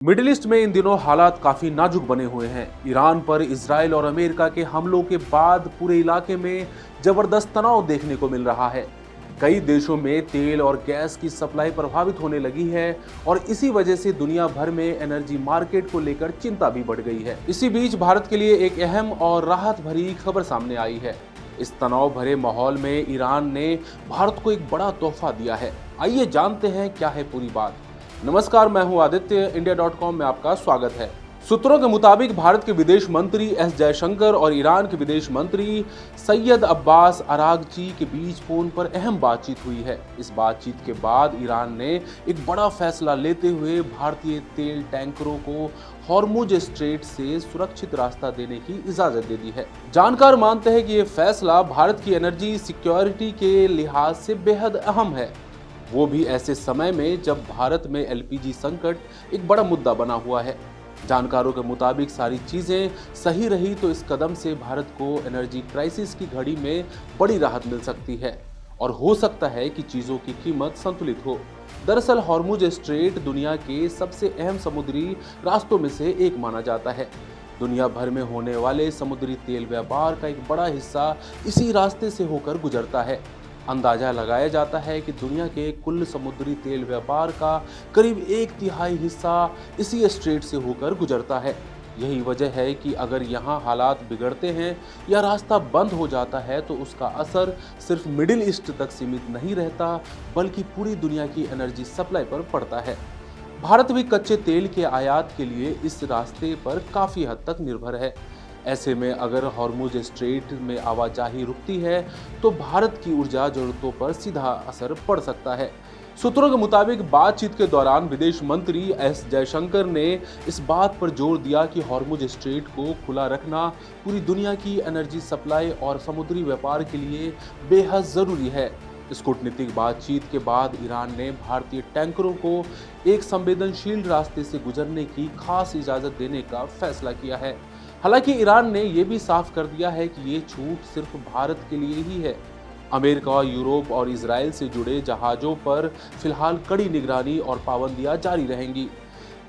Middle east में इन दिनों हालात काफी नाजुक बने हुए हैं। ईरान पर इजराइल और अमेरिका के हमलों के बाद पूरे इलाके में जबरदस्त तनाव देखने को मिल रहा है। कई देशों में तेल और गैस की सप्लाई प्रभावित होने लगी है और इसी वजह से दुनिया भर में एनर्जी मार्केट को लेकर चिंता भी बढ़ गई है। इसी बीच भारत के लिए एक अहम और राहत भरी खबर सामने आई है। इस तनाव भरे माहौल में ईरान ने भारत को एक बड़ा तोहफा दिया है। आइए जानते हैं क्या है पूरी बात। नमस्कार, मैं हूं आदित्य। इंडिया.com में आपका स्वागत है। सूत्रों के मुताबिक भारत के विदेश मंत्री एस जयशंकर और ईरान के विदेश मंत्री सैयद अब्बास अरागची के बीच फोन पर अहम बातचीत हुई है। इस बातचीत के बाद ईरान ने एक बड़ा फैसला लेते हुए भारतीय तेल टैंकरों को हॉर्मुज स्ट्रेट से सुरक्षित रास्ता देने की इजाजत दे दी है। जानकार मानते हैं कि यह फैसला भारत की एनर्जी सिक्योरिटी के लिहाज से बेहद अहम है, वो भी ऐसे समय में जब भारत में एलपीजी संकट एक बड़ा मुद्दा बना हुआ है। जानकारों के मुताबिक सारी चीजें सही रही तो इस कदम से भारत को एनर्जी क्राइसिस की घड़ी में बड़ी राहत मिल सकती है और हो सकता है कि चीजों की कीमत संतुलित हो। दरअसल हॉर्मुज स्ट्रेट दुनिया के सबसे अहम समुद्री रास्तों में से एक माना जाता है। दुनिया भर में होने वाले समुद्री तेल व्यापार का एक बड़ा हिस्सा इसी रास्ते से होकर गुजरता है। अंदाजा लगाया जाता है कि दुनिया के कुल समुद्री तेल व्यापार का करीब 1/3 हिस्सा इसी स्ट्रेट से होकर गुजरता है। यही वजह है कि अगर यहाँ हालात बिगड़ते हैं या रास्ता बंद हो जाता है तो उसका असर सिर्फ मिडिल ईस्ट तक सीमित नहीं रहता, बल्कि पूरी दुनिया की एनर्जी सप्लाई पर पड़ता है। भारत भी कच्चे तेल के आयात के लिए इस रास्ते पर काफ़ी हद तक निर्भर है। ऐसे में अगर हॉर्मुज स्ट्रेट में आवाजाही रुकती है तो भारत की ऊर्जा जरूरतों पर सीधा असर पड़ सकता है। सूत्रों के मुताबिक बातचीत के दौरान विदेश मंत्री एस जयशंकर ने इस बात पर जोर दिया कि हॉर्मुज स्ट्रेट को खुला रखना पूरी दुनिया की एनर्जी सप्लाई और समुद्री व्यापार के लिए बेहद ज़रूरी है। इस कूटनीतिक बातचीत के बाद ईरान ने भारतीय टैंकरों को एक संवेदनशील रास्ते से गुजरने की खास इजाज़त देने का फैसला किया है। हालांकि ईरान ने यह भी साफ कर दिया है कि ये छूट सिर्फ भारत के लिए ही है। अमेरिका, यूरोप और इजराइल से जुड़े जहाज़ों पर फिलहाल कड़ी निगरानी और पाबंदियां जारी रहेंगी।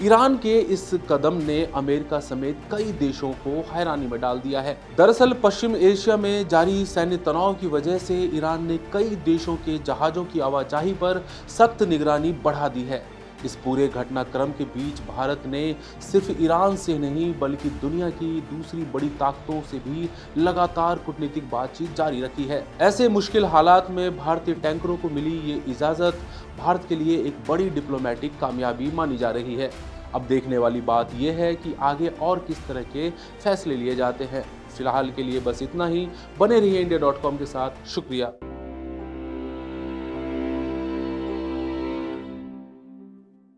ईरान के इस कदम ने अमेरिका समेत कई देशों को हैरानी में डाल दिया है। दरअसल पश्चिम एशिया में जारी सैन्य तनाव की वजह से ईरान ने कई देशों के जहाज़ों की आवाजाही पर सख्त निगरानी बढ़ा दी है। इस पूरे घटनाक्रम के बीच भारत ने सिर्फ ईरान से नहीं बल्कि दुनिया की दूसरी बड़ी ताकतों से भी लगातार कूटनीतिक बातचीत जारी रखी है। ऐसे मुश्किल हालात में भारतीय टैंकरों को मिली ये इजाज़त भारत के लिए एक बड़ी डिप्लोमेटिक कामयाबी मानी जा रही है। अब देखने वाली बात यह है कि आगे और किस तरह के फैसले लिए जाते हैं। फिलहाल के लिए बस इतना ही। बने रहिए इंडिया.com के साथ। शुक्रिया।